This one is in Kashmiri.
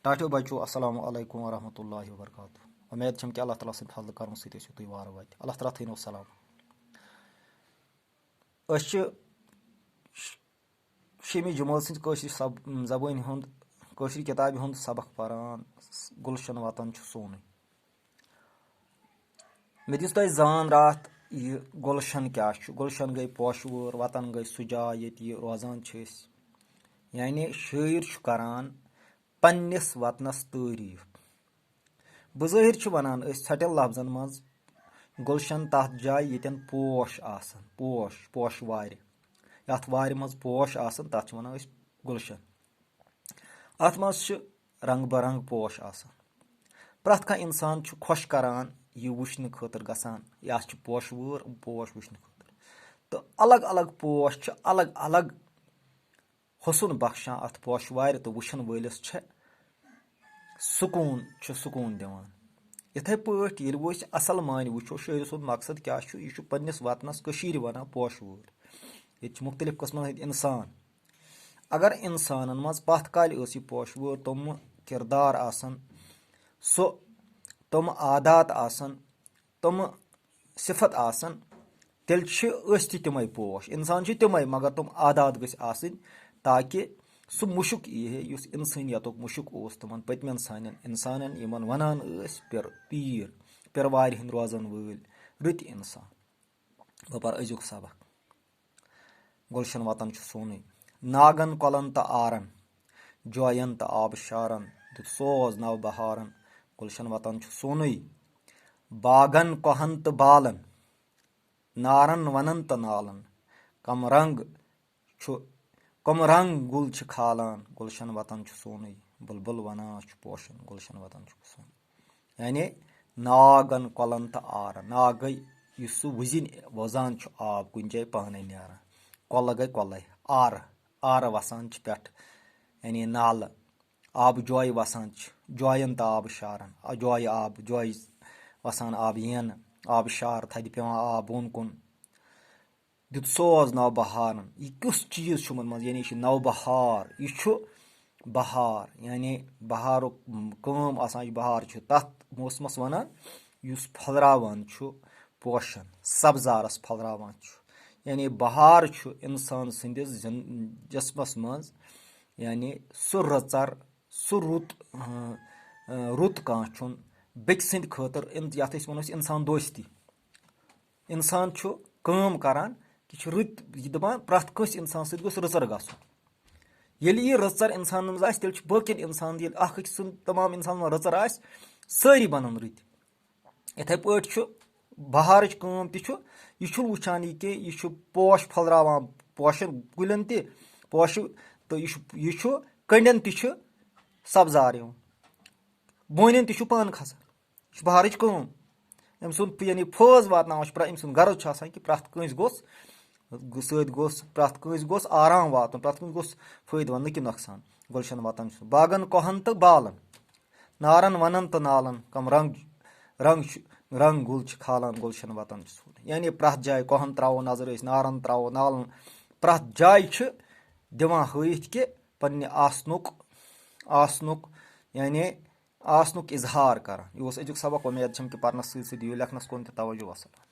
ٹاٹو بچو السلام علیکم ورحمۃ اللہ وبرکاتہ. امید چھم کہ اللہ تعالیٰ سٕنٛدِ فضلہٕ کرم سۭتۍ ٲسِو تُہۍ وارٕ واتہِ. اللہ تعالیٰ تھٲینو سلام. أسۍ چھِ شیٚمہِ جمٲژ سٕنٛزِ کٲشِر زبٲنۍ ہُنٛد کٲشِر کِتابہِ ہُنٛد سبق پران. گُلشن وطن چھُ سونُے. مےٚ دِژ تۄہہِ زان راتھ یہِ گُلشن کیاہ چھُ. گُلشن گٔے پوشہٕ وٲر. وطن گٔے سُہ جاے ییٚتہِ یہِ روزان چھِ أسۍ. یعنی شٲعر چھُ کران پننِس وطنس تعریٖف. بظٲہر چھِ ونان أسۍ ژھٹٮ۪ن لفظن منٛز گُلشن تتھ جایہِ ییٚتٮ۪ن پوش آسن. پوشہٕ وارِ یتھ وارِ منٛز پوش آسن تتھ چھِ ونان أسۍ گُلشن. اتھ منٛز چھِ رنگ برنگ پوش آسان. پرٛٮ۪تھ کانٛہہ اِنسان چھُ خۄش کران یہِ وٕچھنہٕ خٲطرٕ گژھان. یا چھِ پوشہٕ وٲر پوش وٕچھنہٕ خٲطرٕ. تہٕ الگ الگ پوش چھِ الگ الگ حُسن بخشان اتھ پوشہٕ وارِ. تہٕ وٕچھن وٲلِس چھُ سکوٗن دِوان. یِتھٕے پٲٹھۍ ییٚلہِ وۄنۍ أسۍ اصل معنی وٕچھو شٲعرٕ سُنٛد مقصد کیاہ چھُ. یہِ چھُ پننِس وطنس کٔشیٖرِ ونان پوشہٕ وٲر. ییٚتہِ چھِ مُختٔلِف قٕسمن ہٕنٛدۍ اِنسان. اگر اِنسانن منٛز پتھ کالہِ ٲس یہِ پوشہٕ وٲر تِمہٕ کِردار آسان تِمہٕ عادات آسان تِمہٕ صفت آسان تیٚلہِ چھِ أسۍ تہِ تِمے پوش. اِنسان چھِ تِمے مگر تِم عادات گٔژھۍ آسٕنۍ تاکہِ سُہ مُشُک یی ہے یُس اِنسٲنیتُک مُشُک اوس تِمن پٔتمٮ۪ن سانٮ۪ن اِنسانن یِمن ونان ٲسۍ پیٖر پیٖروارِ ہٕنٛدۍ روزن وٲلۍ رٕتۍ اِنسان. بہٕ پرٕ أزیُک سبق. گُلشن وطن چھُ سونُے. ناگن کۄلن تہٕ آرن جوین تہٕ آبہٕ شارن دیُت سوز نو بہارن. گُلشن وطن چھُ سونُے. باغن کۄہن تہٕ بالن نارن ونن تہٕ نالن کم رنگ گُل چھِ کھالان. گُلشن وطن چھُ سونُے. بُلبُل ونان چھُ پوشن. گُلشن وطن چھُ سونُے. یعنی ناگن کۄلن تہٕ آرن. ناگ گٔے یُس سُہ وٕزِنۍ وزان چھُ آب کُنہِ جایہِ پانے نیران. کۄلہٕ گٔے کۄلے. آرٕ وسان چھِ پٮ۪ٹھٕ یعنی نالہٕ. آبہٕ جویہِ وسان چھِ. جوین تہٕ آبہٕ شارن. جویہِ وسان آبہٕ یینہٕ. آبہٕ شار تھدِ پیوان آب بۄن کُن. دیُت سوز نو بہارن. یہِ کیُس چیٖز چھُ یِمن منٛز. یعنی یہِ چھُ نو بہار. یہِ چھُ بہار. یعنی بہارُک کٲم آسان چھِ. بہار چھُ تتھ موسمس ونان یُس پھۄلراوان چھُ پوشن سبزارس پھۄلراوان چھُ. یعنی بہار چھُ انسان سٕنٛدِس جسمس منٛز یعنی سُہ رٕژر سُہ رُت کانٛہہ چھُن بیٚکہِ سٕنٛدِ خٲطرٕ یتھ أسۍ ونو انسان دوستی. انسان چھُ کٲم کران یہِ چھُ یہِ دپان پرٛٮ۪تھ کٲنٛسہِ انسان سۭتۍ گوٚژھ رٕژر گژھُن. ییٚلہِ یہِ رٕژر انسانن منٛز آسہِ تیٚلہِ چھُ باقین انسان ییٚلہِ اکھ أکۍ سُنٛد تمام انسانن منٛز رٕژر آسہِ سٲری بنن رٕتۍ. یِتھٕے پٲٹھۍ چھُ بہارٕچ کٲم تہِ چھُ. یہِ چھُنہٕ وٕچھان یہِ کینٛہہ یہِ چھُ پوش پھۄلراوان پوشن کُلٮ۪ن تہِ پوشہٕ تہٕ یہِ چھُ کنڈٮ۪ن تہِ چھُ سبزار یِوان. بونٮ۪ن تہِ چھُ پن کھسان. یہِ چھُ بہارٕچ کٲم. أمۍ سُنٛد یعنی فٲض واتناوان چھُ. أمۍ سُنٛد غرض چھُ آسان کہِ پرٛٮ۪تھ کٲنٛسہِ گوٚژھ آرام واتُن. پرٛٮ۪تھ کٲنٛسہِ گوٚژھ فٲیدٕ واتُن نہٕ کہِ نۄقصان. گُلشن وطن چھُ. باغن کۄہن تہٕ بالن نارن ونن تہٕ نالن کم رنگ گُل چھِ کھالان. گُلشن وطن چھُ سونُے. یعنی پرٛٮ۪تھ جایہِ کۄہن تراوو نظر أسۍ نارن تراوو نالن پرٛٮ۪تھ جایہِ چھِ دِوان ہٲیِتھ کہِ پننہِ آسنُک اظہار کران. یہِ اوس أزیُک سبق. اُمید چھم کہِ پرنس سۭتۍ سۭتۍ دِیِو لیکھنس کُن تہِ توجہ. وسلام.